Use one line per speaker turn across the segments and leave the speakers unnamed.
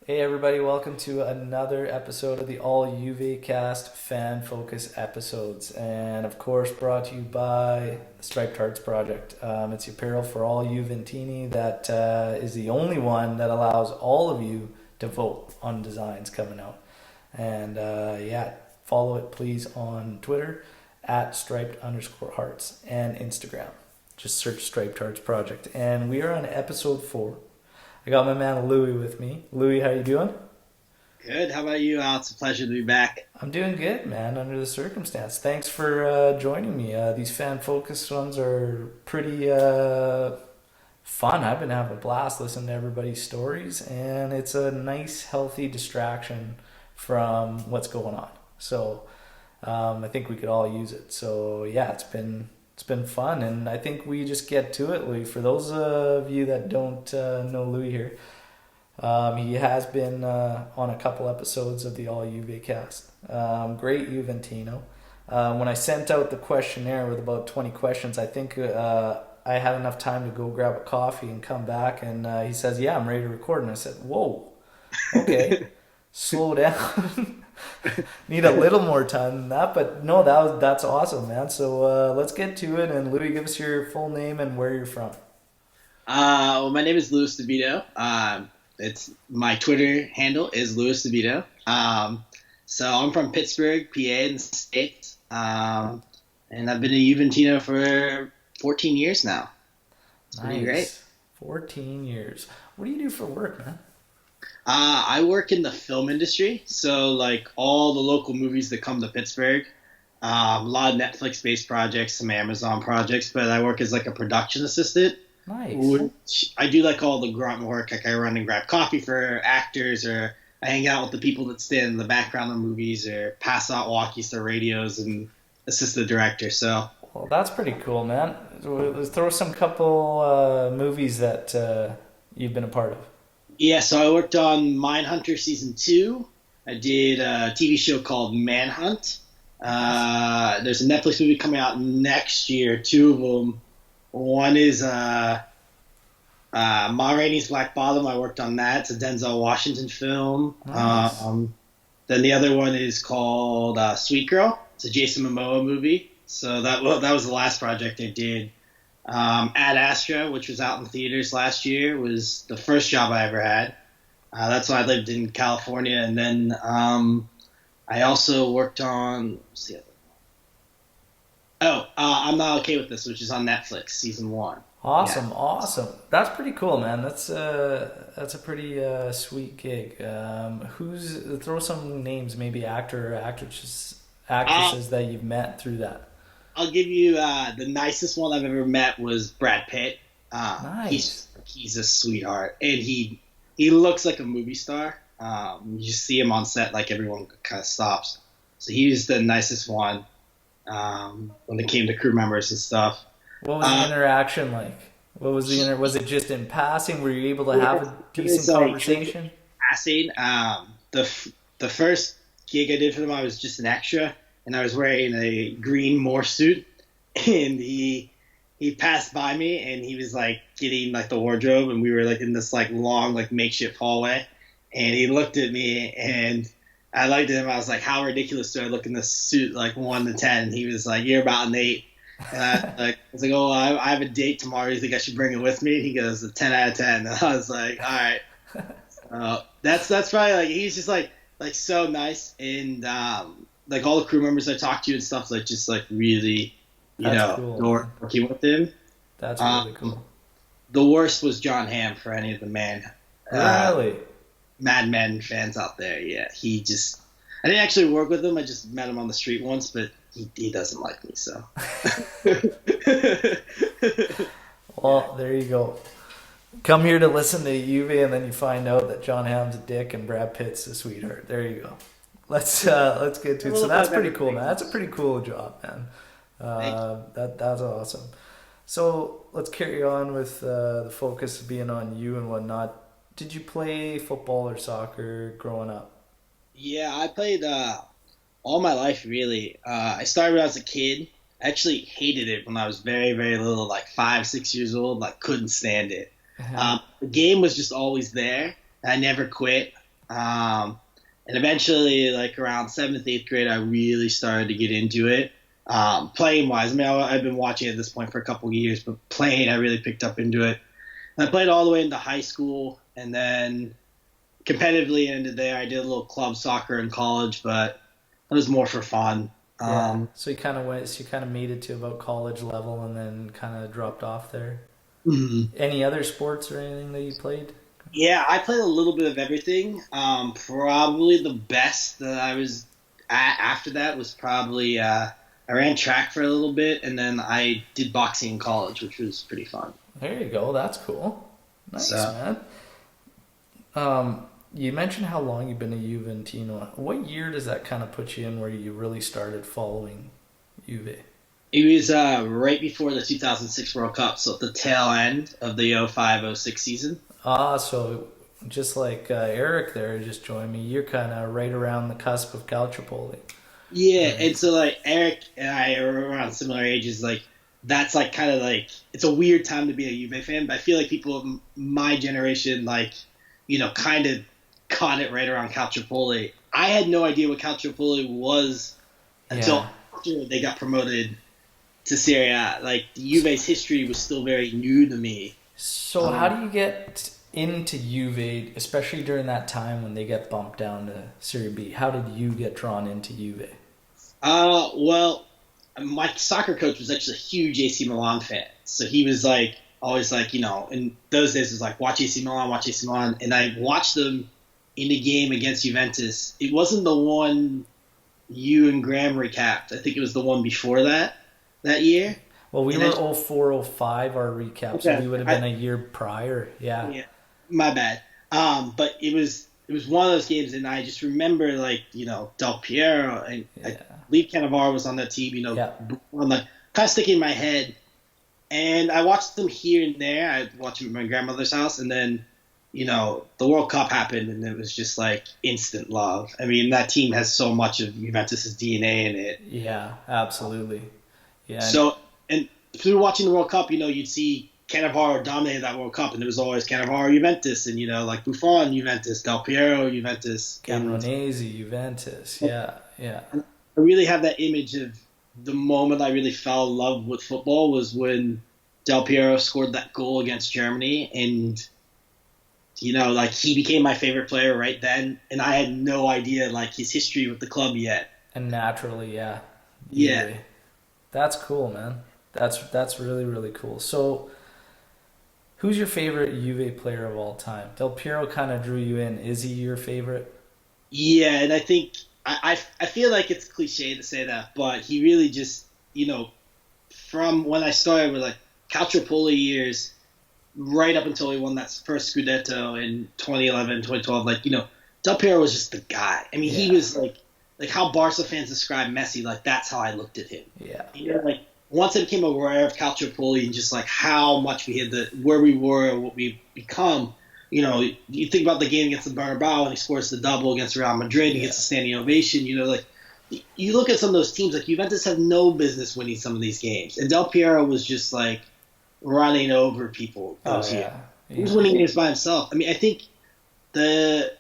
Hey everybody, welcome to another episode of the All JuveCast fan focus episodes, and of course brought to you by the Striped Hearts Project. It's the apparel for all Juventini that is the only one that allows all of you to vote on designs coming out. And yeah, follow it please on Twitter at striped_hearts and Instagram. Just search Striped Hearts Project, and we are on episode 4. I got my man Louie with me. Louie, how you doing?
Good. How about you, Al? It's a pleasure to be back.
I'm doing good, man, under the circumstance. Thanks for joining me. These fan focused ones are pretty fun. I've been having a blast listening to everybody's stories, and it's a nice, healthy distraction from what's going on. So I think we could all use it. So yeah, it's been fun, and I think we just get to it, Louis. For those of you that don't know Louis here, he has been on a couple episodes of the All Juve cast. Great Juventino. When I sent out the questionnaire with about 20 questions, I think I had enough time to go grab a coffee and come back, and he says, "Yeah, I'm ready to record." And I said, "Whoa, okay, slow down." Need a little more time than that, but no, that's awesome, man. So let's get to it. And Louis, give us your full name and where you're from.
Well, my name is Louis DeVito. It's my Twitter handle is Louis DeVito. So I'm from Pittsburgh, PA, in the States. And I've been a Juventino for 14 years now. It's pretty great.
Nice, 14 years. What do you do for work, man?
I work in the film industry, so like all the local movies that come to Pittsburgh, a lot of Netflix-based projects, some Amazon projects, but I work as like a production assistant.
Nice.
Which I do like all the grunt work. Like I run and grab coffee for actors, or I hang out with the people that stand in the background of movies, or pass out walkies to radios and assist the director. So
Well, that's pretty cool, man. Let's throw some couple movies that you've been a part of.
yeah, so I worked on Mindhunter season 2. I did a TV show called Manhunt.
Nice.
There's a Netflix movie coming out next year. Two of them. One is Ma Rainey's Black Bottom. I worked on that. It's a Denzel Washington film.
Nice.
Then the other one is called Sweet Girl. It's a Jason Momoa movie. So that was the last project I did. Ad Astra, which was out in theaters last year, was the first job I ever had. That's when I lived in California. And then I also worked on, what's the other? I'm Not Okay with This, which is on Netflix, season 1. Yeah.
Awesome, awesome. That's pretty cool, man. That's a pretty sweet gig. Who's throw some names, maybe actor or
Uh,
actresses that you've met through that.
I'll give you the nicest one I've ever met was Brad Pitt.
Nice.
He's a sweetheart, and he looks like a movie star. You see him on set, like everyone kind of stops. So he was the nicest one when it came to crew members and stuff.
What was the
Uh,
interaction like? What was the Was it just in passing? Were you able to have a
it was
decent
like
conversation?
passing. The first gig I did for them, I was just an extra, and I was wearing a green morph suit, and he passed by me, and he was like getting like the wardrobe, and we were like in this like long like makeshift hallway, and he looked at me, and I looked at him. I was like, "How ridiculous do I look in this suit? Like 1 to 10?" And he was like, "You're about an 8." And I was like, "Oh, I have a date tomorrow. You think I should bring it with me?" He goes, "A 10 out of 10." And I was like, "All right." That's probably like he's just like so nice, and like all the crew members I talked to and stuff, like just like really,
That's cool,
adore
man.
working with him.
That's really
Um,
cool.
the worst was John Hamm for any of the uh,
Really?
Mad Men fans out there. Yeah, I didn't actually work with him. I just met him on the street once, but he doesn't like me, so.
Well, there you go. Come here to listen to Juve, and then you find out that John Hamm's a dick and Brad Pitt's a sweetheart. There you go. Let's get
A
to it. So
little bit
that's
of
pretty cool,
everything.
man. That's a pretty cool job, man.
Thank you.
That's awesome. So let's carry on with the focus being on you and whatnot. Did you play football or soccer growing up?
Yeah, I played all my life, really. I started when I was a kid. I actually hated it when I was very, very little, like 5, 6 years old. Like, couldn't stand it. The game was just always there. I never quit. And eventually, like around seventh, eighth grade, I really started to get into it. Playing wise, I mean, I've been watching at this point for a couple of years, but playing, I really picked up into it. And I played all the way into high school, and then competitively ended there. I did a little club soccer in college, but it was more for fun.
Yeah.
Um,
So you kind of went. So you kind of made it to about college level, and then kind of dropped off there.
mhm.
Any other sports or anything that you played?
Yeah, I played a little bit of everything. Probably the best that I was at after that was probably I ran track for a little bit, and then I did boxing in college, which was pretty fun.
There you go. That's cool. Nice,
So
man. You mentioned how long you've been a Juventino. What year does that kind of put you in where you really started following Juve?
it was right before the 2006 World Cup, so at the tail end of the 05-06 season.
Ah, so just like Eric there just joined me, you're kind of right around the cusp of Calciopoli.
Yeah,
Right.
and so like Eric and I are around similar ages. Like that's like kind of like it's a weird time to be a Juve fan, but I feel like people of my generation, like kind of caught it right around Calciopoli. I had no idea what Calciopoli was until
Yeah.
after they got promoted to Serie A. Like Juve's history was still very new to me.
So how
Um,
do you get into Juve, especially during that time when they get bumped down to Serie B? How did you get drawn into Juve?
well, my soccer coach was actually a huge AC Milan fan, so he was like always like in those days it was like watch AC Milan, and I watched them in a game against Juventus. It wasn't the one you and Graham recapped. I think it was the one before that year.
Well, we
And
were
then
0405 our recap, so
okay,
we would have been a year prior. Yeah.
yeah, my bad. But it was one of those games, and I just remember like Del Piero, and I
Yeah.
believe Cannavaro was on that team.
Yeah.
On the kind of sticking in my head, and I watched them here and there. I watched them at my grandmother's house, and then the World Cup happened, and it was just like instant love. I mean, that team has so much of Juventus's DNA in it.
Yeah, absolutely. Yeah.
So, and through watching the World Cup, you'd see Cannavaro dominate that World Cup, and it was always Cannavaro Juventus, and like Buffon Juventus, Del Piero Juventus, and
Camoranesi, Juventus. Yeah. Yeah.
I really have that image of the moment I really fell in love with football was when Del Piero scored that goal against Germany, and like he became my favorite player right then, and I had no idea like his history with the club yet.
And naturally, yeah.
Yeah.
Juve. That's cool, man. That's really, really cool. So who's your favorite Juve player of all time? Del Piero kind of drew you in. Is he your favorite?
Yeah, and I think I feel like it's cliche to say that, but he really just from when I started with like Calciopoli years right up until he won that first Scudetto in 2011, 2012, like Del Piero was just the guy. I mean, he
Yeah.
was like how Barca fans describe Messi, like that's how I looked at him.
Yeah.
Like once I became aware of Calciopoli and just like how much we had where we were and what we've become, you think about the game against the Bernabeu and he scores the double against Real Madrid, he
Yeah.
gets a standing ovation, like you look at some of those teams, like Juventus had no business winning some of these games. And Del Piero was just like running over people
Oh
those years.
yeah.
He was
Yeah.
winning games by himself. I mean, I think the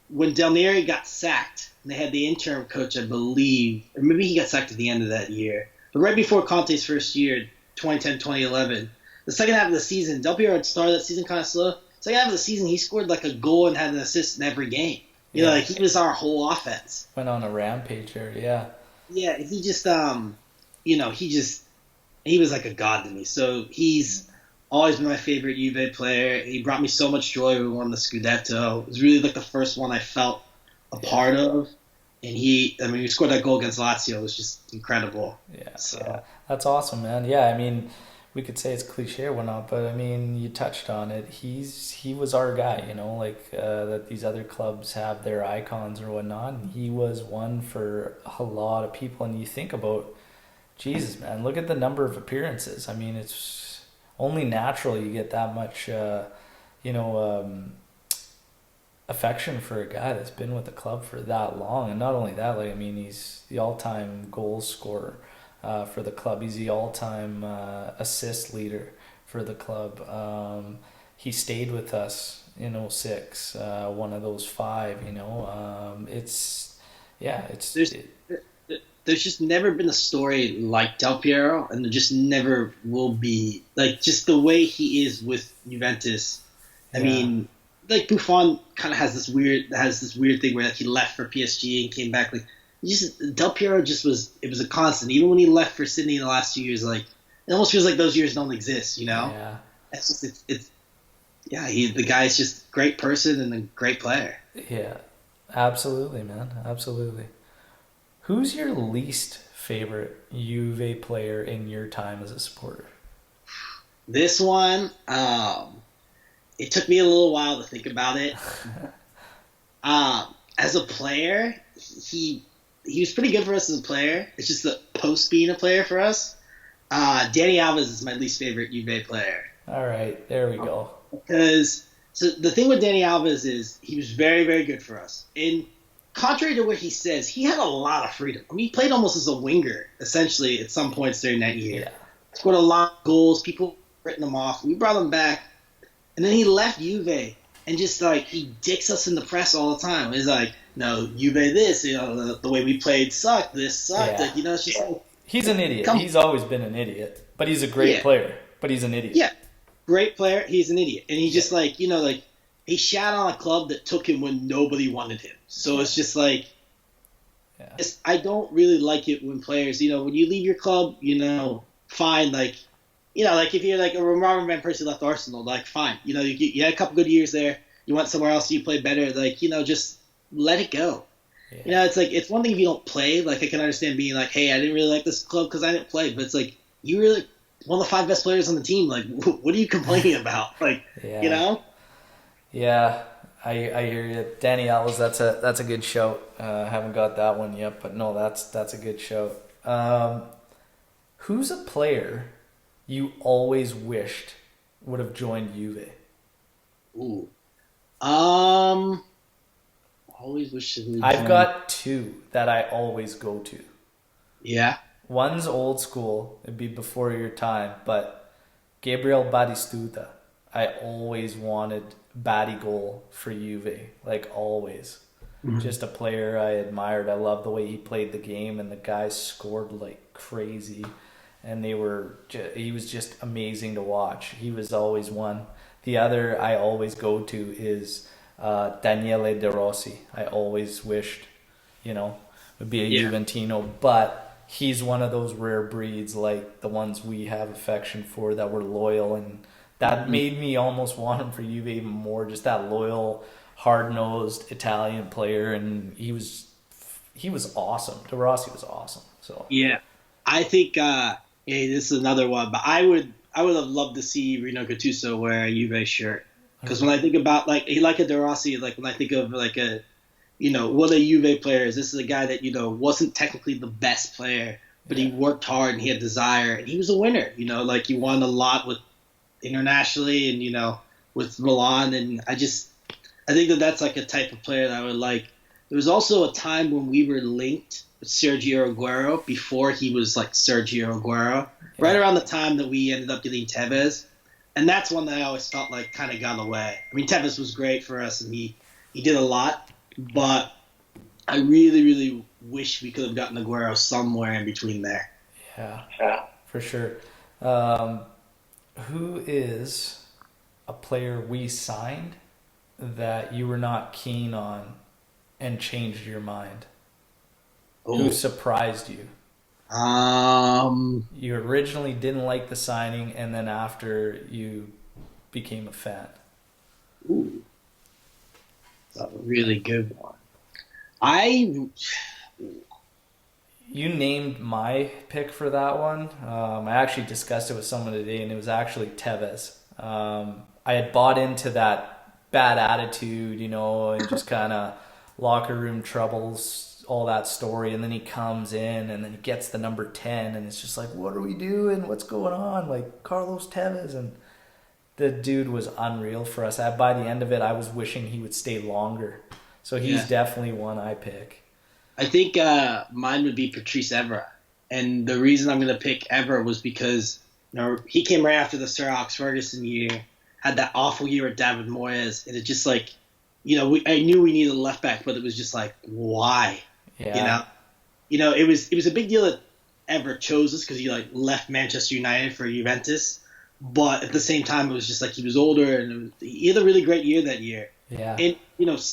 when Del Neri got sacked, and they had the interim coach, I believe, or maybe he got sacked at the end of that year. But right before Conte's first year, 2010, 2011, the second half of the season, Del Piero had started that season kind of slow. Second half of the season, he scored like a goal and had an assist in every game.
Yeah.
Like he was our whole offense.
Went on a rampage there. Yeah.
Yeah, he just, he was like a god to me. So he's always been my favorite Juve player. He brought me so much joy when we won the Scudetto. It was really like the first one I felt a part of. And he scored that goal against Lazio. It was just incredible.
Yeah.
So
Yeah. That's awesome, man. Yeah. I mean, we could say it's cliche or whatnot, but I mean, you touched on it. He was our guy, like that these other clubs have their icons or whatnot, and he was one for a lot of people. And you think about, Jesus, man, look at the number of appearances. I mean, it's only natural you get that much, you know, um, affection for a guy that's been with the club for that long. And not only that, like, I mean, he's the all-time goal scorer for the club. He's the all-time assist leader for the club. He stayed with us in '06, one of those five. It's yeah,
There's there's just never been a story like Del Piero, and there just never will be. Like just the way he is with Juventus. I
yeah,
mean, like Buffon kind of has this weird thing where like, he left for PSG and came back. Like just Del Piero just was it was a constant. Even when he left for Sydney in the last 2 years, like it almost feels like those years don't exist. You know,
yeah,
it's just it's yeah. The guy's just a great person and a great player.
yeah. Absolutely, man. Absolutely. Who's your least favorite Juve player in your time as a supporter?
This one, it took me a little while to think about it. As a player, he he was pretty good for us as a player. It's just the post being a player for us. Danny Alves is my least favorite Juve player
All right, there we go.
because so the thing with Danny Alves is he was very very good for us. And contrary to what he says, he had a lot of freedom. I mean, he played almost as a winger essentially at some points during that year.
Yeah,
Scored a lot of goals. People written him off. We brought him back, and then he left Juve and just like he dicks us in the press all the time. He's like, "No, Juve, this the way we played sucked. This sucked."
yeah.
Like, it's just like,
He's an idiot.
come,
He's always been an idiot, but he's a great
yeah,
player. But he's an idiot.
yeah, great player. He's an idiot, and he
Yeah,
just like like he shat on a club that took him when nobody wanted him. So
yeah,
it's just like
yeah,
I don't really like it when players, when you leave your club, fine, like, like if you're like a Romain Van Persie left Arsenal, like fine, you had a couple good years there, you went somewhere else, you played better, like, just let it go.
yeah,
It's like it's one thing if you don't play, like I can understand being like, hey, I didn't really like this club because I didn't play, but it's like you really one of the five best players on the team, like what are you complaining about, like, you
yeah.
know?
Yeah, I hear you, Danny Alves. That's a good shout. Haven't got that one yet, but no, that's a good shout. Who's a player you always wished would have joined Juve?
Ooh, um, always wish it would
I've
join.
got two that I always go to.
Yeah.
One's old school; it'd be before your time, but Gabriel Batistuta. I always wanted Batty goal for Juve, like always. Just a player I admired. I loved the way he played the game, and the guys scored like crazy. And he was just amazing to watch. He was always one. The other I always go to is Daniele De Rossi. I always wished, would be a
Yeah.
Juventino, but he's one of those rare breeds like the ones we have affection for that were loyal, and that
Mhm.
made me almost want him for Juve even more. Just that loyal, hard-nosed Italian player, and he was awesome. De Rossi was awesome. So
Yeah. I think hey, this is another one, but I would have loved to see Rino Gattuso wear a Juve shirt. Because when I think about like a De Rossi, like when I think of like a what a Juve player is, this is a guy that wasn't technically the best player, but he
yeah,
worked hard and he had desire and he was a winner. Like he won a lot with internationally and with Milan, and I think that that's like a type of player that I would like. There was also a time when we were linked with Sergio Aguero before he was like Sergio Aguero, right
yeah,
around the time that we ended up getting Tevez. And that's one that I always felt like kind of got away. I mean, Tevez was great for us and he did a lot, but I really, really wish we could have gotten Aguero somewhere in between there.
yeah,
Yeah.
for sure. Um, who is a player we signed that you were not keen on and changed your mind? Who
Oh,
surprised you?
um,
You originally didn't like the signing, and then after you became a fan.
ooh, that's a really good one. I
You named my pick for that one. I actually discussed it with someone today, and it was actually Tevez. I had bought into that bad attitude, and just kind of locker room troubles, all that story. And then he comes in, and then he gets the number 10, and it's just like, what are we doing? What's going on? Like, Carlos Tevez. And the dude was unreal for us. By the end of it, I was wishing he would stay longer. So he's
yeah,
definitely one I pick.
I think mine would be Patrice Evra, and the reason I'm going to pick Evra was because he came right after the Sir Alex Ferguson year, had that awful year at David Moyes, and it just like, I knew we needed a left back, but it was just like, why? You
Yeah.
know, it was a big deal that Everett chose us because he like left Manchester United for Juventus, but at the same time, it was just like he was older and he had a really great year that year,
Yeah.
and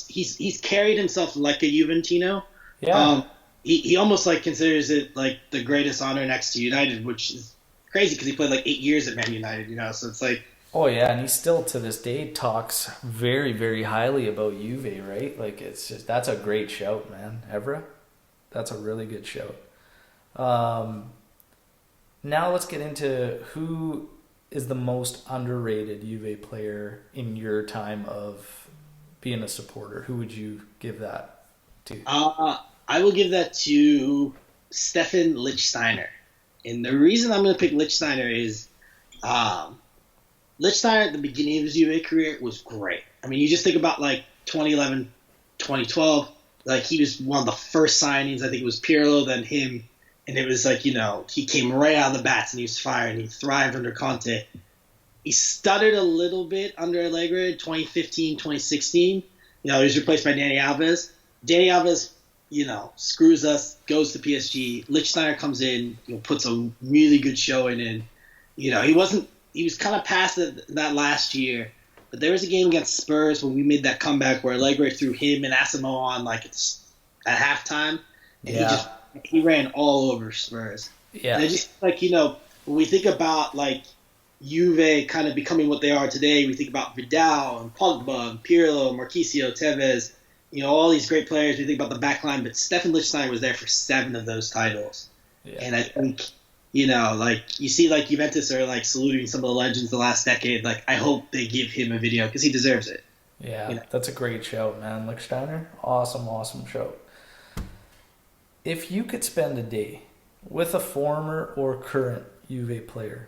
he's carried himself like a Juventino.
Yeah.
Um, he almost like considers it like the greatest honor next to United, which is crazy because he played like 8 years at Man United, so it's like.
Oh yeah, and he still to this day talks very, very highly about Juve, right? Like it's just that's a great shout, man. Evra, that's a really good shout. Um, Now let's get into who is the most underrated Juve player in your time of being a supporter. Who would you give that to?
I will give that to Stefan Lichtsteiner. And the reason I'm going to pick Lichtsteiner is um, Lichtsteiner at the beginning of his UVA career was great. I mean, you just think about like 2011, 2012. Like he was one of the first signings. I think it was Pirlo, then him. And it was like, he came right out of the bats and he was firing. He thrived under Conte. He stuttered a little bit under Allegri 2015, 2016. He was replaced by Danny Alves. Danny Alves, screws us, goes to PSG. Lichtsteiner comes in, puts a really good showing in. He was kind of past that last year. But there was a game against Spurs when we made that comeback where Allegri threw him and Asimo on like at halftime. And
Yeah,
he ran all over Spurs.
yeah,
And I just like, when we think about like Juve kind of becoming what they are today, we think about Vidal and Pogba and Pirlo, Marquisio, Tevez, all these great players. We think about the back line, but Stefan Lichtsteiner was there for 7 of those titles.
yeah,
And I think, like you see like Juventus are like saluting some of the legends the last decade. Like I hope they give him a video because he deserves it.
yeah. That's a great show, man. Lichtsteiner, awesome, awesome show. If you could spend a day with a former or current Juve player,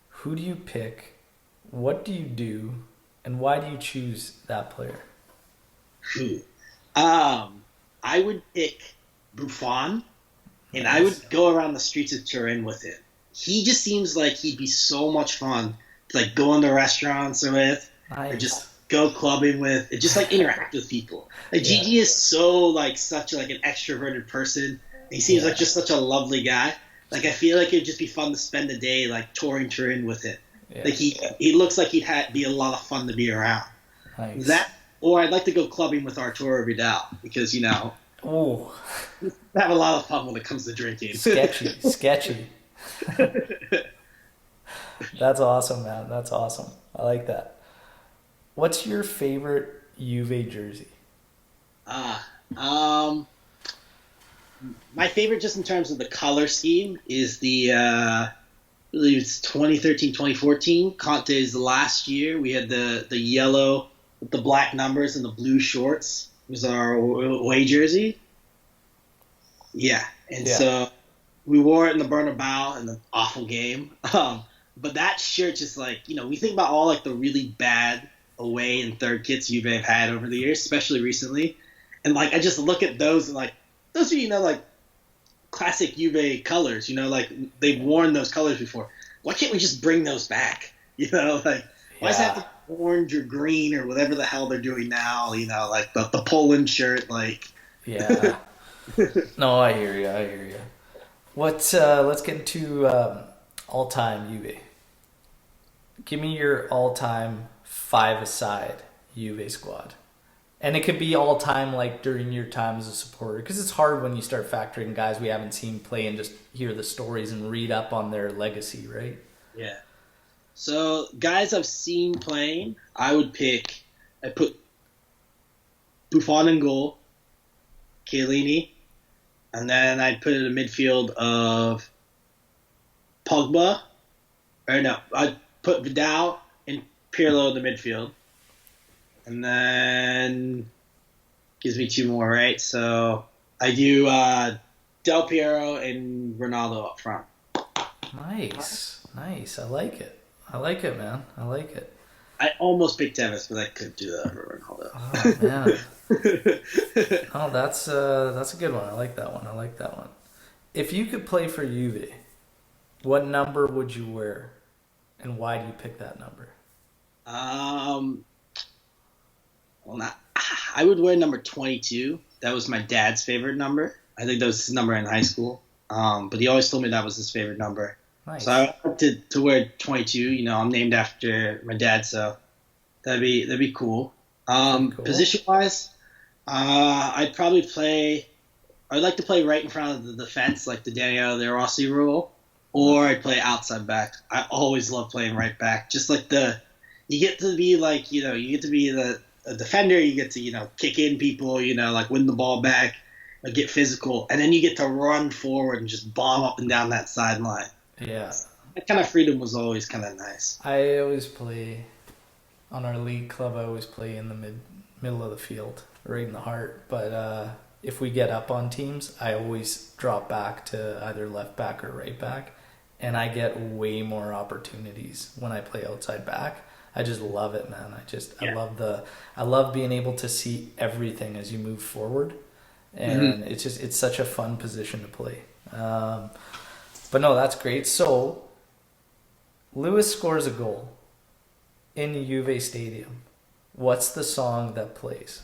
who do you pick? What do you do? And why do you choose that player?
Whew. I would pick Buffon, and I
Nice.
would go around the streets of Turin with him. He just seems like he'd be so much fun to like go into restaurants with, or
Nice.
just go clubbing with, and just like interact with people. Like
Yeah.
Gigi is so like such like an extroverted person. He seems
Yeah.
like just such a lovely guy. Like I feel like it'd just be fun to spend a day like touring Turin with him.
Yeah.
Like he looks like be a lot of fun to be around.
Nice.
That, or I'd like to go clubbing with Arturo Vidal because
Oh,
I have a lot of fun when it comes to drinking.
sketchy, sketchy. That's awesome, man. That's awesome. I like that. What's your favorite Juve jersey?
Ah, my favorite, just in terms of the color scheme, is I believe it's 2013, 2014. Conte's last year. We had the yellow with the black numbers and the blue shorts. It was our away jersey. Yeah, and
Yeah.
so we wore it in the Bernabeu in the awful game. But that shirt just like, we think about all like the really bad away and third kits Juve have had over the years, especially recently. And like I just look at those and like those are like classic Juve colors. Like they've worn those colors before. Why can't we just bring those back? Like why does it have to be orange or green or whatever the hell they're doing now? Like the Poland shirt. Like
Yeah. No, I hear you. I hear you. Let's get into all-time Juve. Give me your all-time five-a-side Juve squad. And it could be all-time like during your time as a supporter because it's hard when you start factoring guys we haven't seen play and just hear the stories and read up on their legacy, right?
yeah. So guys I've seen playing, I put Buffon in goal, Chiellini, and then I'd put in a midfield of Pogba. Or no, I'd put Vidal and Pirlo in the midfield. And then gives me 2 more, right? So I do Del Piero and Ronaldo up front.
Nice. Nice. I like it. I like it, man. I like it.
I almost picked Tevez, but I couldn't do that for Ronaldo.
Oh, man. Oh, that's a good one. I like that one. I like that one. If you could play for Juve, what number would you wear, and why do you pick that number?
Um, well, not. I would wear number 22. That was my dad's favorite number. I think that was his number in high school. But he always told me that was his favorite number. So
Nice.
I like to wear 22. I'm named after my dad, so that'd be cool.
Pretty cool.
Position wise, I'd probably play. I'd like to play right in front of the defense, like the Daniel De Rossi rule, or I'd play outside back. I always love playing right back. Just like you get to be like, you get to be the a defender. You get to, kick in people, like win the ball back, get physical, and then you get to run forward and just bomb up and down that sideline.
Yeah.
That kind of freedom was always kind of nice.
I always play on our league club. I always play in the middle of the field, right in the heart. But if we get up on teams, I always drop back to either left back or right back, and I get way more opportunities when I play outside back. I just love it, man.
Yeah.
I love being able to see everything as you move forward,
Hmm.
and it's such a fun position to play. But no, that's great. So Lewis scores a goal in Juve Stadium. What's the song that plays?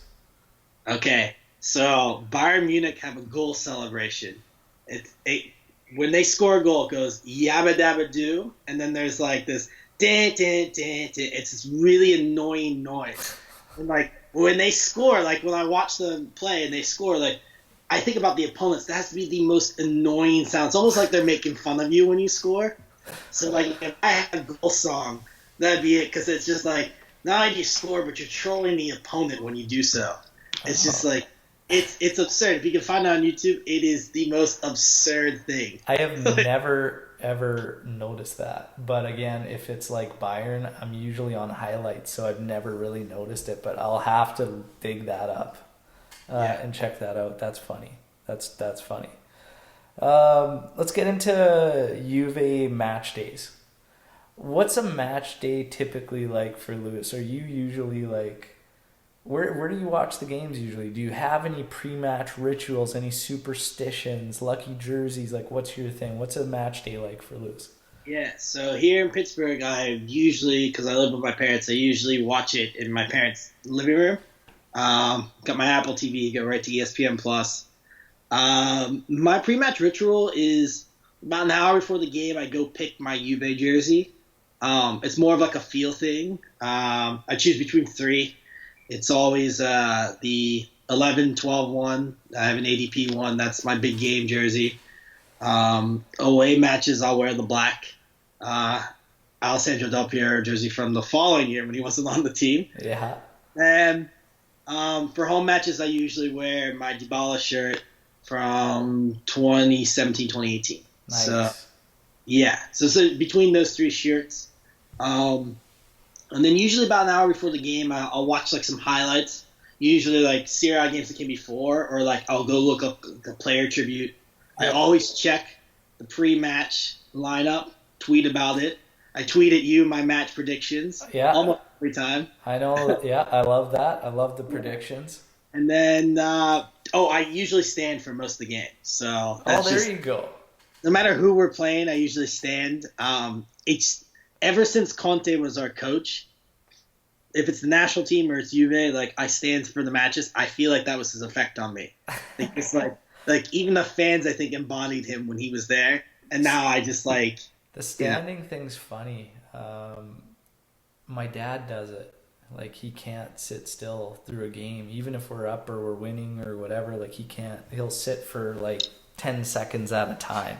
Okay, so Bayern Munich have a goal celebration. It when they score a goal, it goes yabba dabba doo, and then there's like this din din din din. It's this really annoying noise. And like when they score, like when I watch them play and they score, like I think about the opponents. That has to be the most annoying sound. It's almost like they're making fun of you when you score. So like if I had a goal song, that'd be it because it's just like not only do you score, but you're trolling the opponent when you do so. It's just
Oh,
like it's absurd. If you can find it on YouTube, it is the most absurd thing.
I have never ever noticed that. But again, if it's like Bayern, I'm usually on highlights, so I've never really noticed it. But I'll have to dig that up
Yeah.
and check that out. That's funny. That's funny. Let's get into Juve match days. What's a match day typically like for Lewis? Are you usually like where do you watch the games usually? Do you have any pre-match rituals, any superstitions, lucky jerseys? Like what's your thing? What's a match day like for Lewis?
Yeah. So here in Pittsburgh, I usually, because I live with my parents, I usually watch it in my parents' living room. Got my Apple TV, go right to ESPN Plus. My pre-match ritual is about an hour before the game. I go pick my Juve jersey. It's more of like a feel thing. I choose between three. It's always the 11, 12 one. I have an ADP one. That's my big game jersey. Away matches, I'll wear the black uh, Alessandro Del Piero jersey from the following year when he wasn't on the team.
Yeah,
And for home matches, I usually wear my Dybala shirt from 2017, 2018. So,
nice.
yeah. So between those three shirts. Um, and then usually about an hour before the game, I'll watch like some highlights. Usually like Serie A games that came before, or like I'll go look up the player tribute. I
Yep.
always check the pre-match lineup, tweet about it. I tweet at you my match predictions
Yeah,
almost every time.
I know. Yeah, I love that. I love the predictions.
And then, I usually stand for most of the game. So
Oh,
that's
there
just
you go.
no matter who we're playing, I usually stand. It's ever since Conte was our coach. If it's the national team or it's Juve, like I stand for the matches. I feel like that was his effect on me. It's like even the fans, I think, embodied him when he was there. And now I just like,
The
you know,
standing thing's funny. My dad does it. Like he can't sit still through a game, even if we're up or we're winning or whatever. Like he can't. He'll sit for like 10 seconds at a time,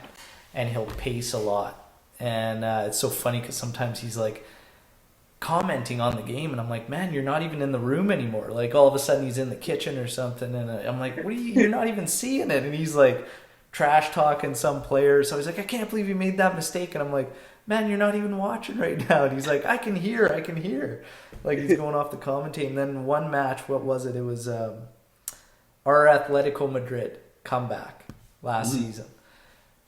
and he'll pace a lot. And it's so funny because sometimes he's like commenting on the game, and I'm like, man, you're not even in the room anymore. Like all of a sudden he's in the kitchen or something, and I'm like, what are you? You're not even seeing it, and he's like trash talking some players. So he's like, I can't believe you made that mistake, and I'm like, man, you're not even watching right now. And he's like, I can hear. Like he's going off the commentating. And then one match, what was it? It was our Atletico Madrid comeback last season.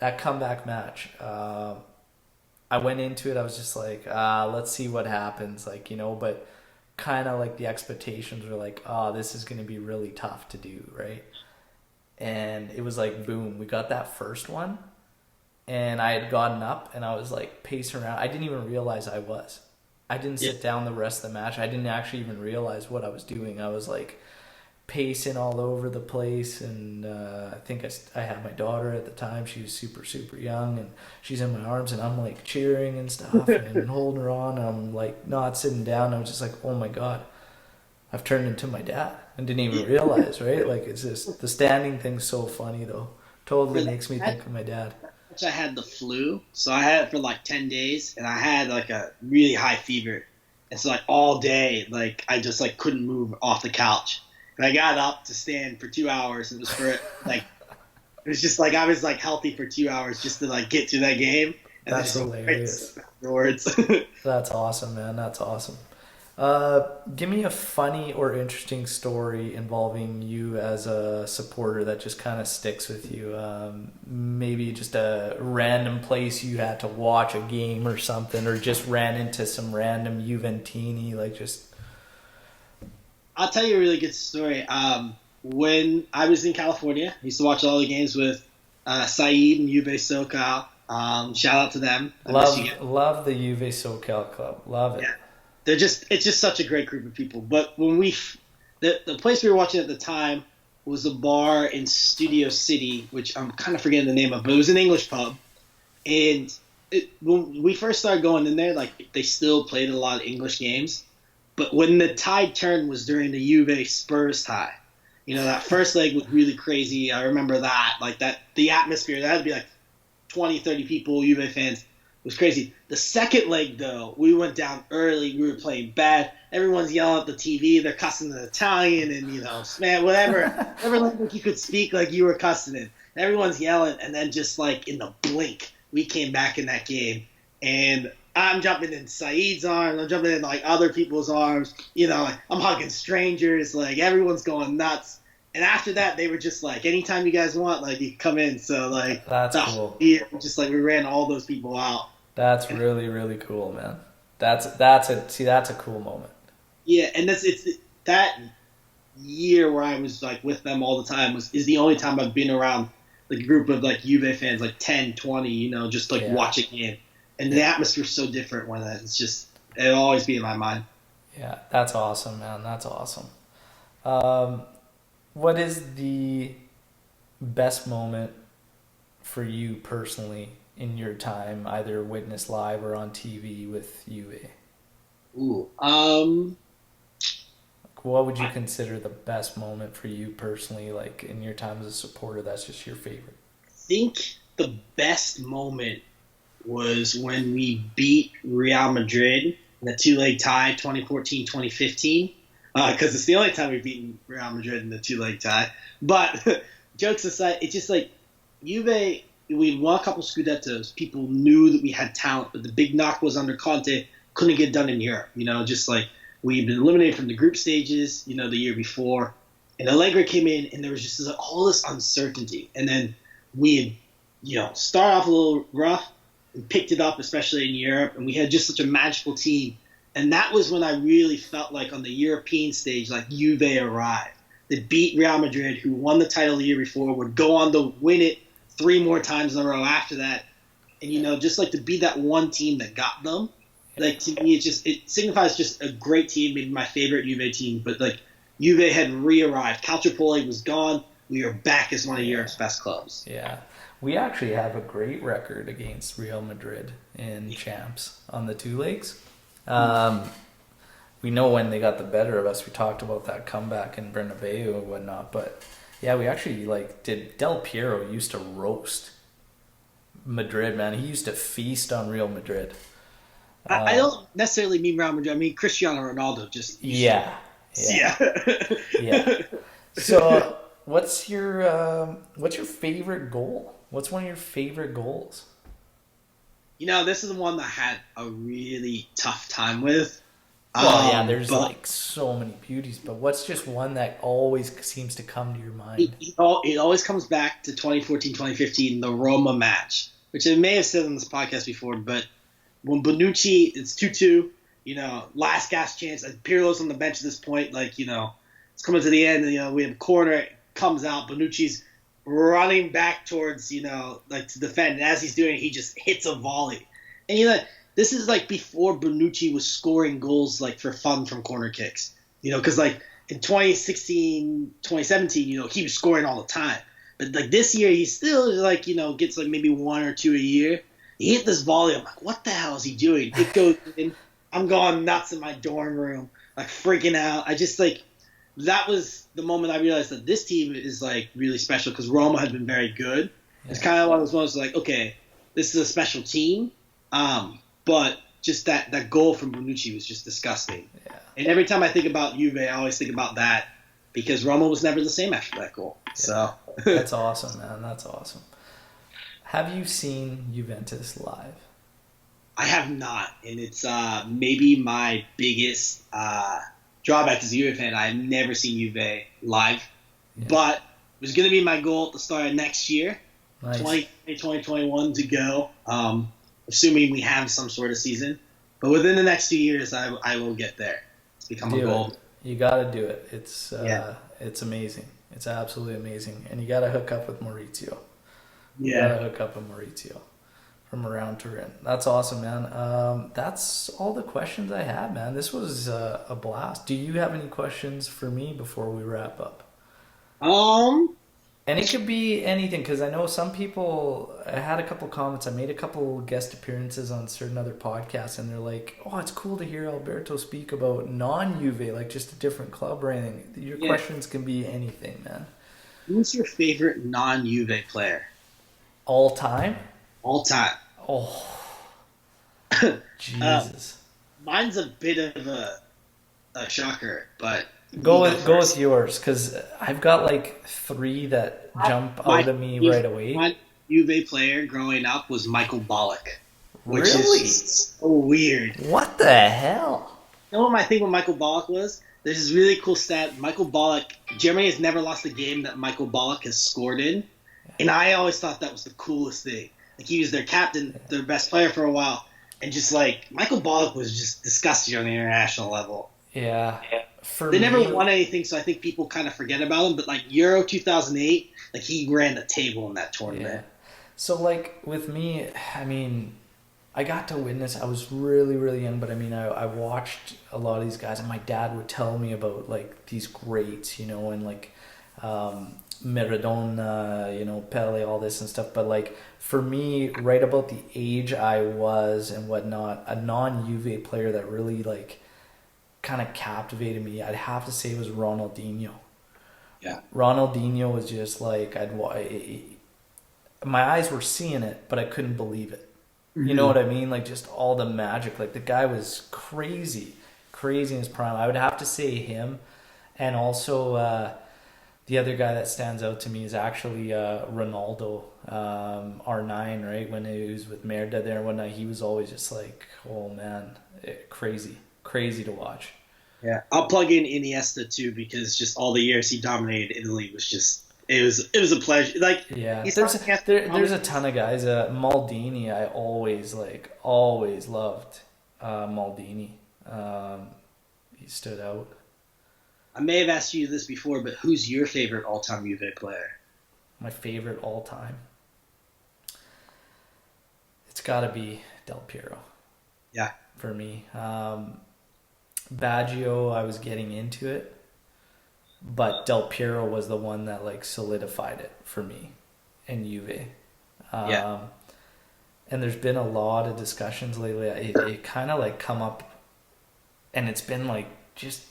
That comeback match. I went into it. I was just like, let's see what happens. Like but kind of like the expectations were like, oh, this is going to be really tough to do, right? And it was like, boom, we got that first one, and I had gotten up and I was like pacing around. I didn't even realize I was. I didn't
Yeah.
sit down the rest of the match. I didn't actually even realize what I was doing. I was like pacing all over the place, and I think I had my daughter at the time. She was super super young, and she's in my arms, and I'm like cheering and stuff and holding her on. I'm like not sitting down. I was just like, oh my god, I've turned into my dad, and didn't even
Yeah.
realize, right? Like it's just the standing thing's so funny though.
For
Totally
that
makes me
match,
think of my dad.
I had the flu, so I had it for like 10 days, and I had like a really high fever, and so like all day, like I just like couldn't move off the couch, and I got up to stand for 2 hours, and it was for like it was just like I was like healthy for 2 hours just to like get through that game, and then
That's
just like great
hilarious.
stuff afterwards.
That's awesome, man. That's awesome. Give me a funny or interesting story involving you as a supporter that just kind of sticks with you. Maybe just a random place you had to watch a game or something, or just ran into some random Juventini, like just.
I'll tell you a really good story. When I was in California, I used to watch all the games with Saeed and Juve SoCal. Shout out to them. I miss you guys.
Love the Juve SoCal Club. Love it.
Yeah, it's just such a great group of people. But when the place we were watching at the time was a bar in Studio City, which I'm kind of forgetting the name of, but it was an English pub. And when we first started going in there, like they still played a lot of English games. But when the tide turned was during the Juve Spurs tie. You know, that first leg was really crazy. I remember that. Like that, the atmosphere, that had to be like 20, 30 people, Juve fans. It was crazy. The second leg, though, we went down early. We were playing bad. Everyone's yelling at the TV. They're cussing in Italian and, man, whatever language you could speak, like you were cussing in. Everyone's yelling. And then just like in the blink, we came back in that game. And I'm jumping in Saeed's arms. I'm jumping in like other people's arms. Like, I'm hugging strangers. Like everyone's going nuts. And after that, they were just like, anytime you guys want, like you can come in. So like
That's
the
cool.
whole year, just like we ran all those people out.
That's really really cool, man. That's a cool moment.
Yeah, and it's that year where I was like with them all the time is the only time I've been around like a group of like Juve fans, like 10, 20, just like
Yeah.
watching it. And the atmosphere's so different when it's just it'll always be in my mind.
Yeah, that's awesome, man. That's awesome. Um, what is the best moment for you personally in your time, either witnessed live or on TV with UA?
Ooh,
What would you consider the best moment for you personally, like in your time as a supporter? That's just your favorite.
I think the best moment was when we beat Real Madrid in the two-leg tie 2014-2015 because it's the only time we've beaten Real Madrid in the two-leg tie. But jokes aside, it's just like Juve, we won a couple Scudettos. People knew that we had talent, but the big knock was under Conte, couldn't get done in Europe. Just like we'd been eliminated from the group stages, the year before. And Allegri came in, and there was just all this uncertainty. And then we had, started off a little rough, and picked it up, especially in Europe, and we had just such a magical team. And that was when I really felt like on the European stage, like Juve arrived. They beat Real Madrid, who won the title the year before, would go on to win it 3 more times in a row after that. And, just like to be that one team that got them, like to me, it signifies just a great team, maybe my favorite Juve team. But like Juve had re-arrived. Calciopoli was gone. We are back as one of Europe's best clubs.
Yeah. We actually have a great record against Real Madrid in champs on the two legs. We know when they got the better of us. We talked about that comeback in Bernabeu and whatnot, but yeah, we actually did. Del Piero used to roast Madrid, man. He used to feast on Real Madrid.
I don't necessarily mean Real Madrid. I mean Cristiano Ronaldo.
Yeah. So, what's your favorite goal? What's one of your favorite goals?
This is the one that I had a really tough time with.
Well, yeah, there's so many beauties, but what's just one that always seems to come to your mind?
It always comes back to 2014-2015, the Roma match, which I may have said on this podcast before, but when Bonucci, it's 2-2, last gas chance, and Pirlo's on the bench at this point, it's coming to the end, and, we have a corner, it comes out, Bonucci's running back towards, to defend, and as he's doing it, he just hits a volley. And, this is like before Bonucci was scoring goals like for fun from corner kicks. Because like in 2016, 2017, he was scoring all the time. But like this year, he still like gets like maybe one or two a year. He hit this volley. I'm like, what the hell is he doing? It goes in. I'm going nuts in my dorm room, like freaking out. I just like that was the moment I realized that this team is like really special because Roma had been very good. Yeah. It's kind of one of those moments like, okay, this is a special team, but just that goal from Bonucci was just disgusting. Yeah. And every time I think about Juve, I always think about that because Roma was never the same after that goal. Yeah. So
that's awesome, man. That's awesome. Have you seen Juventus live?
I have not, and it's maybe my biggest drawback as a Juve fan. I've never seen Juve live, but it was going to be my goal at the start of next year, nice. 2021 to go, assuming we have some sort of season. But within the next 2 years, I will get there. It's become a goal.
You got to do it. It's amazing. It's absolutely amazing, and you got to hook up with Maurizio. You got to hook up with Maurizio from around Turin. That's awesome, man. That's all the questions I had, man. This was a blast. Do you have any questions for me before we wrap up? And it could be anything, because I know some people, I had a couple comments, I made a couple guest appearances on certain other podcasts, and they're like, oh, it's cool to hear Alberto speak about non-Juve, like just a different club or anything. Your questions can be anything, man.
Who's your favorite non-Juve player?
All time?
All time.
Oh. Jesus.
Mine's a bit of a shocker, but...
Go with yours, because I've got like three that jump out of me right away.
My Juve player growing up was Michael Ballack. Which
really?
Is so weird.
What the hell?
You know what my thing with Michael Ballack was? There's this really cool stat. Michael Ballack, Germany has never lost a game that Michael Ballack has scored in. And I always thought that was the coolest thing. Like, he was their captain, their best player for a while. And just like, Michael Ballack was just disgusting on the international level.
Yeah.
They never won anything, so I think people kind of forget about him. But like Euro 2008, like he ran the table in that tournament. Yeah.
So like with me, I mean, I got to witness. I was really, really young, but I mean, I watched a lot of these guys, and my dad would tell me about like these greats, and like Maradona, Pele, all this and stuff. But like for me, right about the age I was and whatnot, a non-Juve player that really like kind of captivated me, I'd have to say it was Ronaldinho.
Yeah.
Ronaldinho was just like, my eyes were seeing it, but I couldn't believe it. Mm-hmm. You know what I mean? Like just all the magic. Like the guy was crazy in his prime. I would have to say him. And also the other guy that stands out to me is actually Ronaldo, R9, right? When he was with Merda there and whatnot, he was always just like, oh man, crazy to watch.
Yeah, I'll plug in Iniesta too, because just all the years he dominated Italy was just it was a pleasure. Like,
yeah, there's a ton of guys. Maldini, I always loved Maldini. He stood out.
I may have asked you this before, but who's your favorite all-time Juve player?
My favorite all-time? It's got to be Del Piero.
Yeah.
For me. Baggio, I was getting into it, but Del Piero was the one that like solidified it for me in Juve.
Yeah.
And there's been a lot of discussions lately. It kind of like come up, and it's been like just,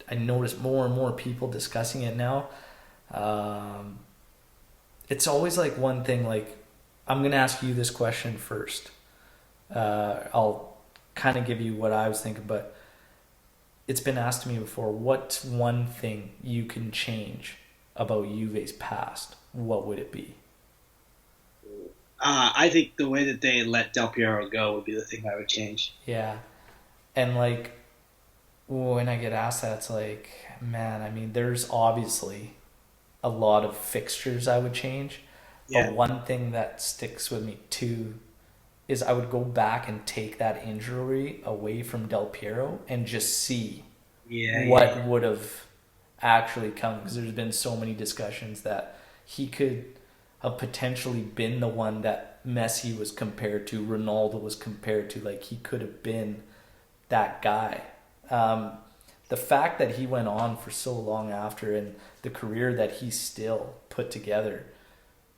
I notice more and more people discussing it now. It's always like one thing, like, I'm going to ask you this question first. I'll kind of give you what I was thinking, but it's been asked to me before, what's one thing you can change about Juve's past? What would it be?
I think the way that they let Del Piero go would be the thing I would change.
Yeah. And like, when I get asked that, it's like, man, I mean, there's obviously a lot of fixtures I would change. Yeah. But one thing that sticks with me too is I would go back and take that injury away from Del Piero and just see what would have actually come. Because there's been so many discussions that he could have potentially been the one that Messi was compared to, Ronaldo was compared to. Like, he could have been that guy. The fact that he went on for so long after, and the career that he still put together,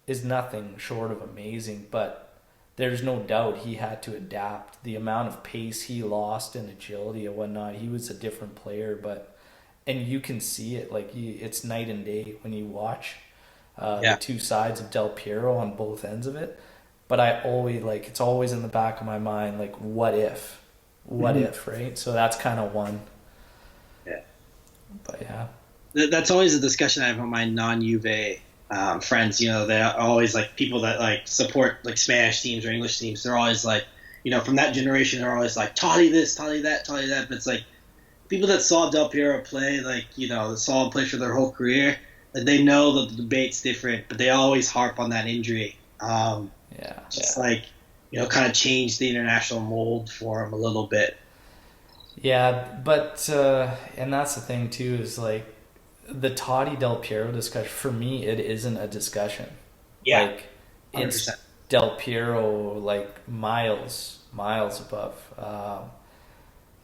is nothing short of amazing. But there's no doubt he had to adapt. The amount of pace he lost and agility and whatnot, he was a different player. But and you can see it, like, it's night and day when you watch the
Yeah.
two sides of Del Piero on both ends of it. But I always, like, it's always in the back of my mind, like, what
Mhm.
if, right? So that's kind of one.
Yeah.
But yeah.
That's always a discussion I have with my non-Juve friends. You know, they're always like people that like support like Spanish teams or English teams. They're always like, you know, from that generation, they're always like Totti this, Totti that, Totti that. But it's like people that saw Del Piero play, like you know, that saw him play for their whole career. Like, they know that the debate's different, but they always harp on that injury.
Yeah.
Just like you know, kind of change the international mold for him a little bit.
Yeah, but and that's the thing too, is like the Totti Del Piero discussion. For me, it isn't a discussion.
Yeah,
Like,
100%.
it's Del Piero, like, miles above.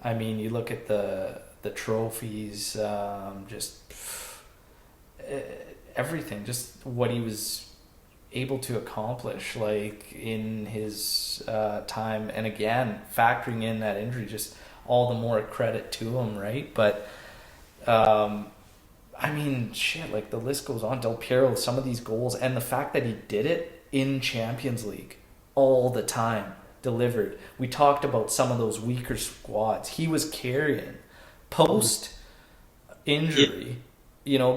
I mean, you look at the trophies, just eh, everything, just what he was able to accomplish, like, in his time, and again, factoring in that injury, just all the more credit to him, right? But um, I mean, shit, like, the list goes on. Del Piero, some of these goals, and the fact that he did it in Champions League all the time, delivered. We talked about some of those weaker squads. He was carrying post
Yeah,
injury,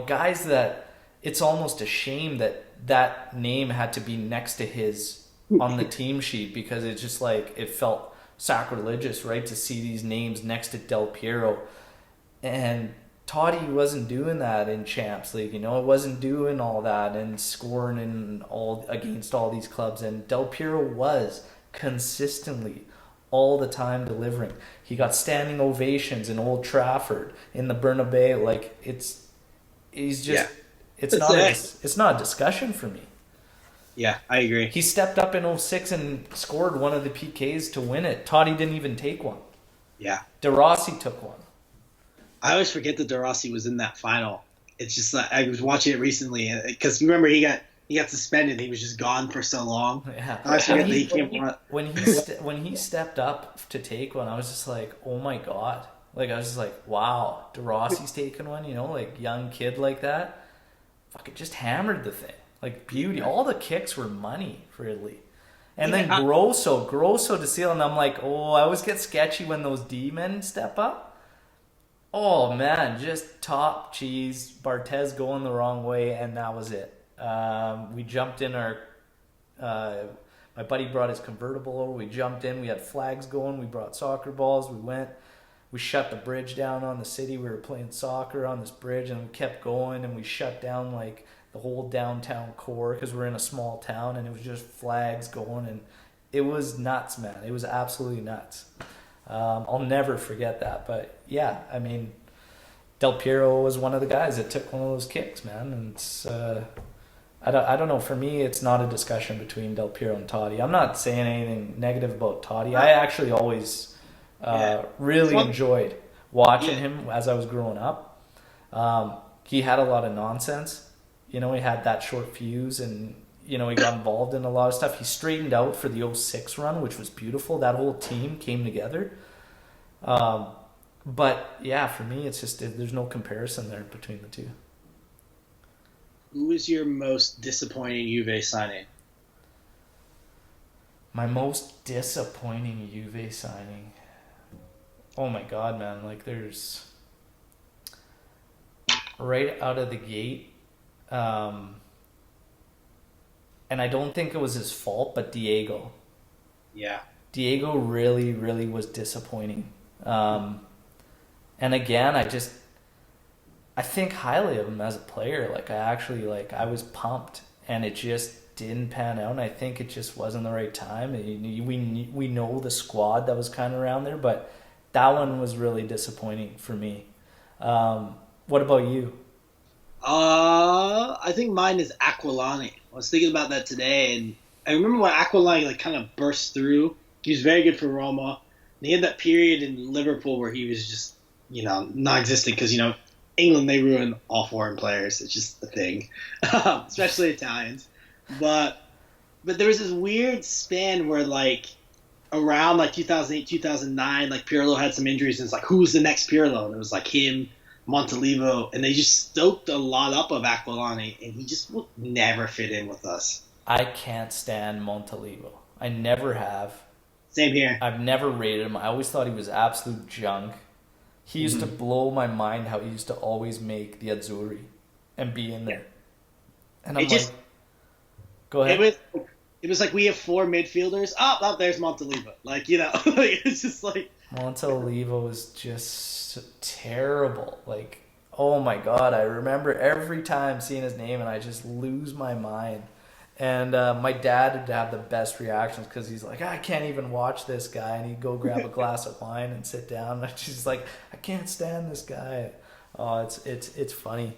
guys that it's almost a shame that that name had to be next to his on the team sheet, because it's just like it felt sacrilegious, right, to see these names next to Del Piero. And Totti wasn't doing that in Champs League, it wasn't doing all that and scoring in all against all these clubs. And Del Piero was consistently all the time delivering. He got standing ovations in Old Trafford, in the Bernabeu. Like, he's
yeah,
just it's
that's
not a
it.
it's not a discussion for me.
Yeah, I agree.
He stepped up in '06 and scored one of the PKs to win it. Totti didn't even take one.
Yeah,
De Rossi took one.
I always forget that De Rossi was in that final. It's just like I was watching it recently because remember he got suspended. He was just gone for so long.
Yeah,
I always
when
forget that he
he
came on.
when he stepped up to take one, I was just like, oh my god! Like, I was just like, wow, De Rossi's taking one. Like, young kid like that, fucking just hammered the thing. Like, beauty. All the kicks were money for Italy. And then
Yeah,
Grosso to seal, and I'm like, oh, I always get sketchy when those D men step up. Oh man, just top cheese. Barthez going the wrong way, and that was it. We jumped in our. Uh, my buddy brought his convertible over. We jumped in. We had flags going. We brought soccer balls. We went. We shut the bridge down on the city. We were playing soccer on this bridge, and we kept going. And we shut down, like, the whole downtown core, because we're in a small town, and it was just flags going, and it was nuts, man. It was absolutely nuts. I'll never forget that. But yeah, I mean, Del Piero was one of the guys that took one of those kicks, man. And it's, I don't know. For me, it's not a discussion between Del Piero and Totti. I'm not saying anything negative about Totti. I actually always
yeah.
really
Well,
enjoyed watching
yeah,
him as I was growing up. He had a lot of nonsense. He had that short fuse, and he got involved in a lot of stuff. He straightened out for the '06 run, which was beautiful. That whole team came together. Um, but yeah, for me, it's just there's no comparison there between the two.
who was your most disappointing Juve signing?
My most disappointing Juve signing. Oh my god, man! Like, there's right out of the gate, um, and I don't think it was his fault, but
Yeah,
Diego really, really was disappointing. Um, and again, I think highly of him as a player. Like, I was pumped, and it just didn't pan out. And I think it just wasn't the right time. We know the squad that was kind of around there, but that one was really disappointing for me. What about you?
I think mine is Aquilani. I was thinking about that today, and I remember when Aquilani like kind of burst through. He was very good for Roma. And he had that period in Liverpool where he was just, non-existent because England, they ruin all foreign players. It's just a thing, especially Italians. But there was this weird span where like around like 2008, 2009, like Pirlo had some injuries, and it's like who's the next Pirlo? And it was like him, Montalivo, and they just stoked a lot up of Aquilani, and he just would never fit in with us.
I can't stand Montalivo. I never have.
Same here.
I've never rated him. I always thought he was absolute junk. He used to blow my mind how he used to always make the Azzurri and be in there. And I'm like, go ahead.
It was like we have four midfielders. Oh, there's Montalivo. Like, like, it's just like
Montalivo was just terrible. Like, oh my God, I remember every time seeing his name and I just lose my mind. And my dad would have the best reactions because he's like, I can't even watch this guy. And he'd go grab a glass of wine and sit down. And she's like, I can't stand this guy. Oh, it's funny.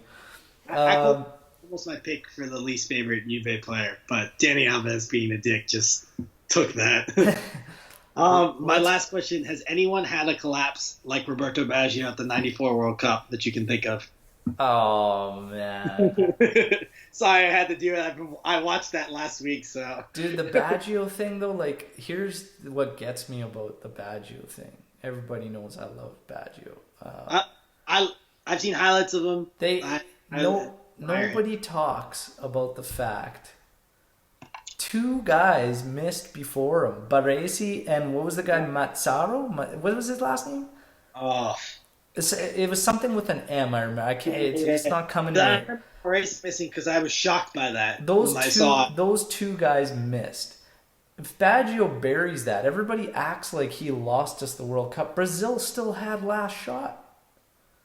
Almost my pick for the least favorite Juve player, but Dani Alves being a dick just took that. My last question: has anyone had a collapse like Roberto Baggio at the '94 World Cup that you can think of?
Oh man!
Sorry, I had to do it. I watched that last week, so.
Dude, the Baggio thing though, like, here's what gets me about the Baggio thing. Everybody knows I love Baggio.
I've seen highlights of him.
Nobody talks about the fact two guys missed before him, Baresi and what was the guy, Mazzaro? What was his last name?
Oh.
It was something with an M. I remember. I can't. It's not coming to me.
Baresi's missing because I was shocked by that.
Those two guys missed. If Baggio buries that, everybody acts like he lost us the World Cup. Brazil still had last shot.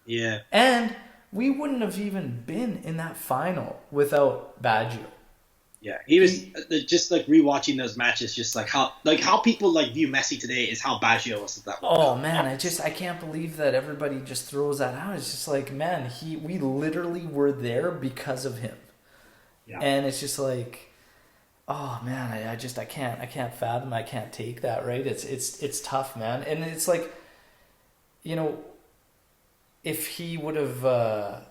Yeah.
And we wouldn't have even been in that final without Baggio.
Yeah, he was just like rewatching those matches, just like how people like view Messi today is how Baggio was at that moment.
Oh man, I can't believe that everybody just throws that out. It's just like, man, we literally were there because of him. Yeah. And it's just like, oh man, I can't fathom, I can't take that, right? It's tough, man. And it's like, if he would have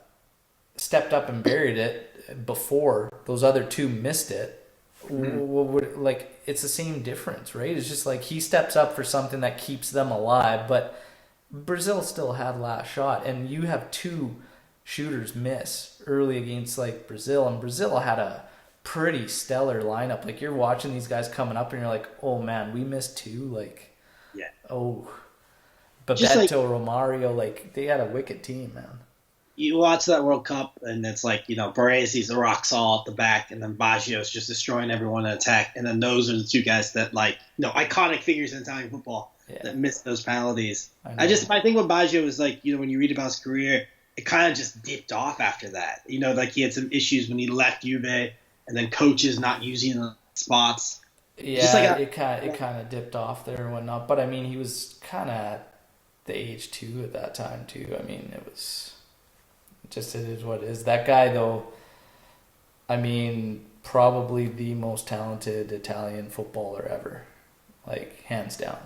stepped up and buried it before those other two missed it, like, it's the same difference, right? It's just like he steps up for something that keeps them alive, but Brazil still had last shot, and you have two shooters miss early against like Brazil, and Brazil had a pretty stellar lineup. Like, you're watching these guys coming up and you're like, oh man, we missed two, like,
yeah.
Oh, Bebeto, Romario, like, they had a wicked team, man.
You watch that World Cup, and it's like, Baresi's the rock solid at the back, and then Baggio's just destroying everyone in attack. And then those are the two guys that, like, iconic figures in Italian football that missed those penalties. My thing with Baggio is, like, when you read about his career, it kind of just dipped off after that. Like, he had some issues when he left Juve, and then coaches not using the spots.
Yeah, it kind of dipped off there and whatnot. But, I mean, he was kind of at the age, too, at that time, too. I mean, it was... Just it is what it is. That guy, though, I mean, probably the most talented Italian footballer ever, like, hands down.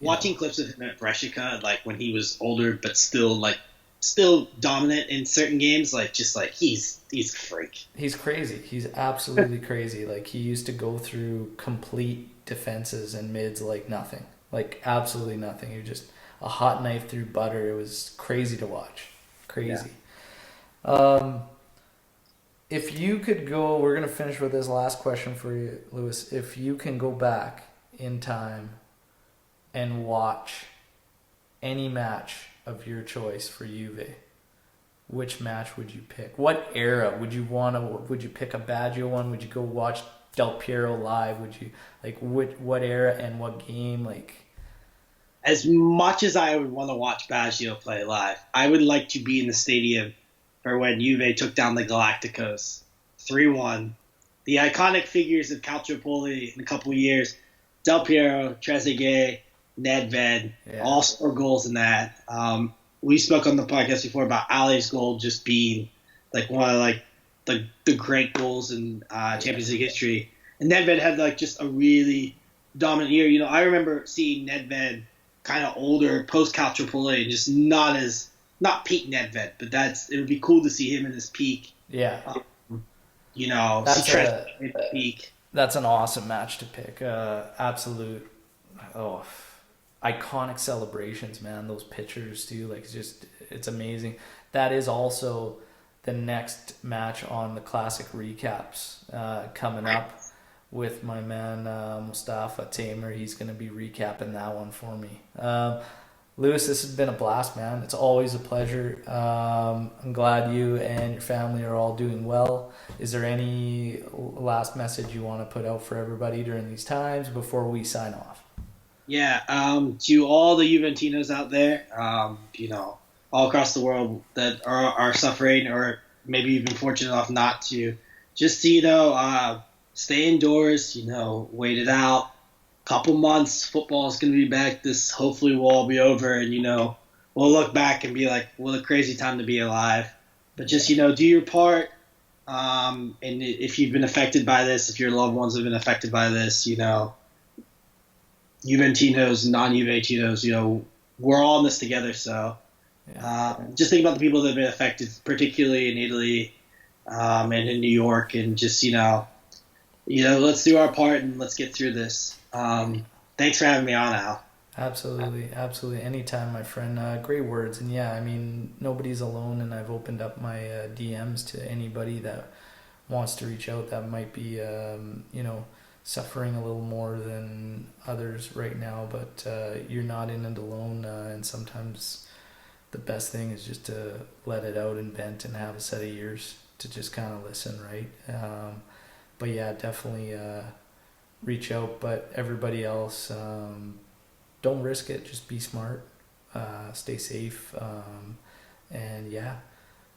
Watching clips of him at Brescia, like when he was older but still dominant in certain games, like, just like he's a freak.
He's crazy. He's absolutely crazy. Like, he used to go through complete defenses and mids like nothing, like absolutely nothing. He was just a hot knife through butter. It was crazy to watch. Crazy. Yeah. If you could go, we're going to finish with this last question for you, Lewis. If you can go back in time and watch any match of your choice for Juve, which match would you pick? What era would you pick a Baggio one? Would you go watch Del Piero live? Would you, like, what era and what game? Like,
as much as I would want to watch Baggio play live, I would like to be in the stadium for when Juve took down the Galacticos 3-1. The iconic figures of Calciopoli in a couple of years, Del Piero, Trezeguet, Nedved, all score goals in that. We spoke on the podcast before about Ali's goal just being like one of like the great goals in Champions League history. And Nedved had like just a really dominant year. I remember seeing Nedved kind of older post Cal AAA, just not peak Nedved, but it would be cool to see him in his peak.
Yeah.
See
That's
Trent
a
in his peak.
that's an awesome match to pick. Absolute, oh, iconic celebrations, man. Those pictures too, like it's amazing. That is also the next match on the classic recaps coming up with my man Mustafa Tamer. He's going to be recapping that one for me. Lewis, this has been a blast, man. It's always a pleasure. I'm glad you and your family are all doing well. Is there any last message you want to put out for everybody during these times before we sign off?
Yeah, to all the Juventinos out there, all across the world that are suffering or maybe even fortunate enough not to, just, stay indoors, wait it out. Couple months, football is going to be back. This hopefully will all be over, and we'll look back and be like, "What a crazy time to be alive." But just do your part. And if you've been affected by this, if your loved ones have been affected by this, Juventinos, non-Juventinos, we're all in this together. So just think about the people that have been affected, particularly in Italy and in New York, and just let's do our part and let's get through this. Thanks for having me on, Al.
Absolutely. Anytime, my friend. Great words. And yeah, I mean, nobody's alone, and I've opened up my DMs to anybody that wants to reach out that might be, suffering a little more than others right now, but you're not in it alone, and sometimes the best thing is just to let it out and vent and have a set of ears to just kind of listen, right? But yeah, definitely reach out. But everybody else, don't risk it. Just be smart, stay safe, and yeah,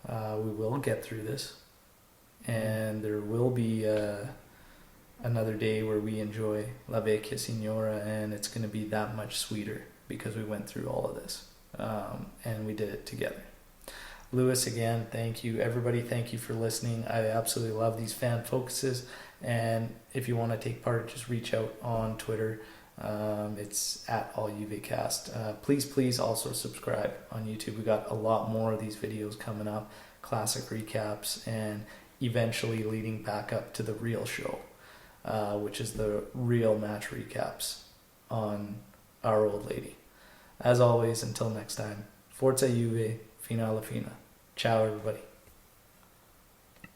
we will get through this. And there will be another day where we enjoy La Vecchia Signora, and it's going to be that much sweeter because we went through all of this, and we did it together. Lewis, again, thank you. Everybody, thank you for listening. I absolutely love these fan focuses. And if you want to take part, just reach out on Twitter. It's at AllJuveCast. Please also subscribe on YouTube. We got a lot more of these videos coming up, classic recaps, and eventually leading back up to the real show, which is the real match recaps on Our Old Lady. As always, until next time, Forza Juve, Fino alla fine. Ciao, everybody.